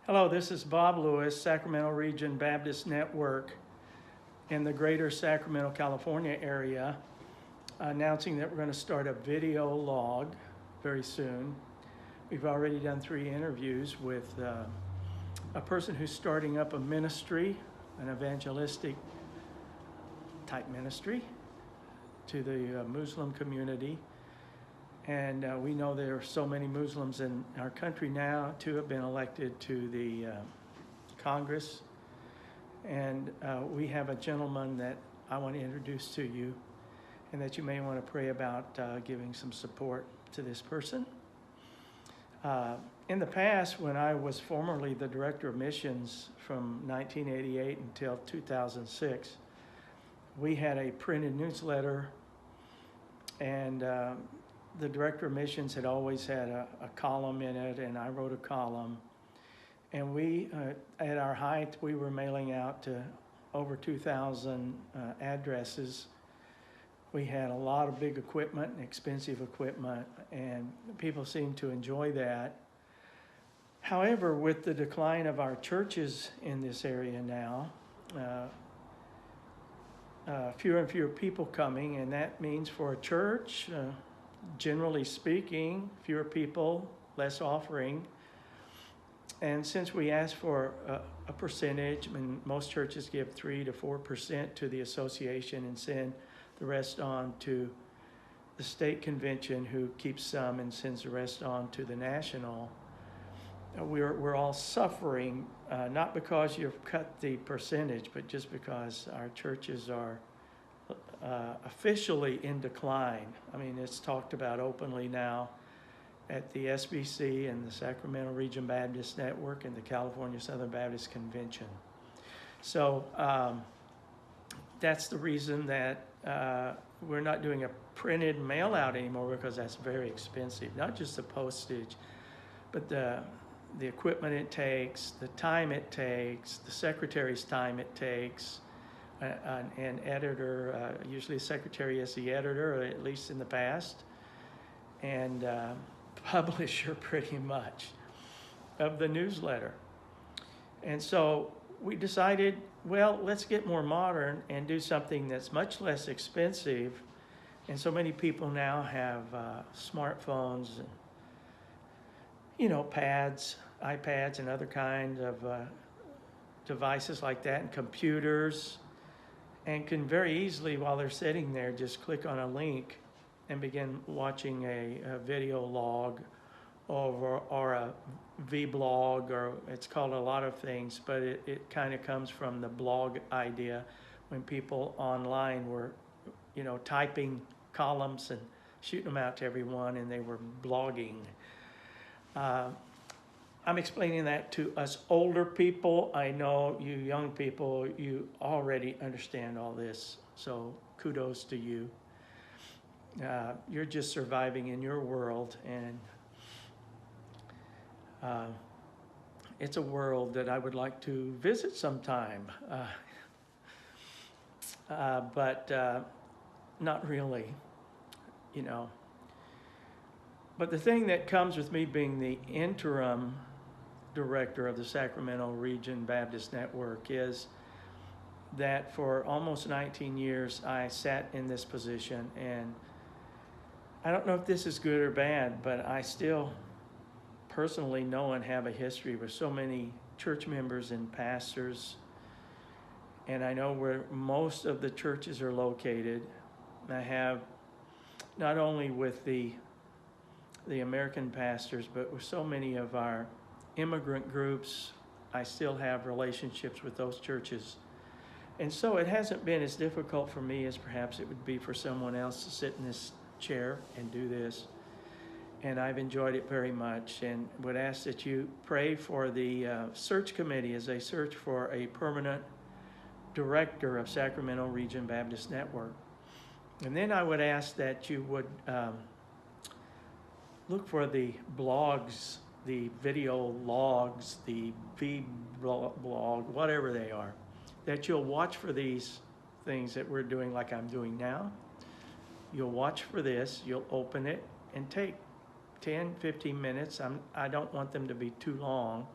Hello, this is Bob Lewis, Sacramento Region Baptist Network in the greater Sacramento, California area, announcing that we're going to start a video log very soon. We've already done 3 interviews with a person who's starting up a ministry, an evangelistic type ministry to the Muslim community. And we know there are so many Muslims in our country now. 2 have been elected to the Congress. And we have a gentleman that I want to introduce to you and that you may want to pray about giving some support to this person. In the past, when I was formerly the Director of Missions from 1988 until 2006, we had a printed newsletter, and the Director of Missions had always had a column in it, and I wrote a column. And we, at our height, we were mailing out to over 2,000 addresses. We had a lot of big equipment, expensive equipment, and people seemed to enjoy that. However, with the decline of our churches in this area now, fewer and fewer people coming, and that means for a church, generally speaking, fewer people, less offering. And since we ask for a percentage, I mean, most churches give 3 to 4% to the association and send the rest on to the state convention, who keeps some and sends the rest on to the national. We're all suffering, not because you've cut the percentage, but just because our churches are officially in decline. I mean, it's talked about openly now at the SBC and the Sacramento Region Baptist Network and the California Southern Baptist Convention. So that's the reason that we're not doing a printed mail out anymore, because that's very expensive. Not just the postage, but the equipment it takes, the time it takes, the secretary's time it takes, an editor, usually a secretary is the editor, or at least in the past, and publisher pretty much of the newsletter. And so we decided, well, let's get more modern and do something that's much less expensive. And so many people now have smartphones, and, you know, pads, iPads, and other kinds of devices like that, and computers, and can very easily, while they're sitting there, just click on a link and begin watching a video log or a vlog, or it's called a lot of things, but it kind of comes from the blog idea, when people online were, you know, typing columns and shooting them out to everyone, and they were blogging. I'm explaining that to us older people. I know you young people, you already understand all this, so kudos to you. You're just surviving in your world, and it's a world that I would like to visit sometime, but not really, you know. But the thing that comes with me being the interim director of the Sacramento Region Baptist Network is that for almost 19 years I sat in this position, and I don't know if this is good or bad, but I still personally know and have a history with so many church members and pastors, and I know where most of the churches are located. I have not only with the American pastors, but with so many of our immigrant groups. I still have relationships with those churches. And so it hasn't been as difficult for me as perhaps it would be for someone else to sit in this chair and do this. And I've enjoyed it very much, and would ask that you pray for the search committee as they search for a permanent director of Sacramento Region Baptist Network. And then I would ask that you would look for the blogs, the video logs, the vlog, whatever they are, that you'll watch for these things that we're doing like I'm doing now. You'll watch for this, you'll open it, and take 10, 15 minutes. I don't want them to be too long.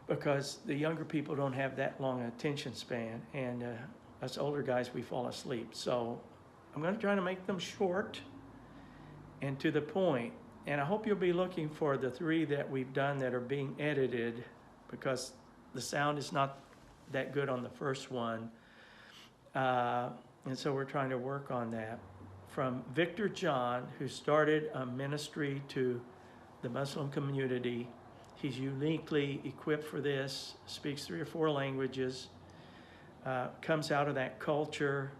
because the younger people don't have that long attention span, and us older guys, we fall asleep. So I'm going to try to make them short and to the point. And I hope you'll be looking for the 3 that we've done that are being edited, because the sound is not that good on the first one. And so we're trying to work on that. From Victor John, who started a ministry to the Muslim community. He's uniquely equipped for this, speaks 3 or 4 languages, comes out of that culture,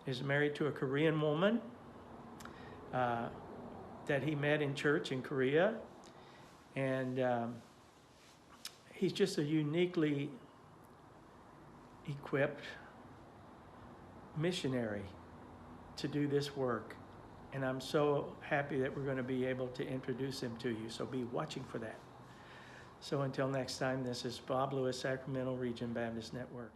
is married to a Korean woman that he met in church in Korea. And he's just a uniquely equipped missionary to do this work. And I'm so happy that we're going to be able to introduce him to you. So be watching for that. So until next time, this is Bob Lewis, Sacramento Region Baptist Network.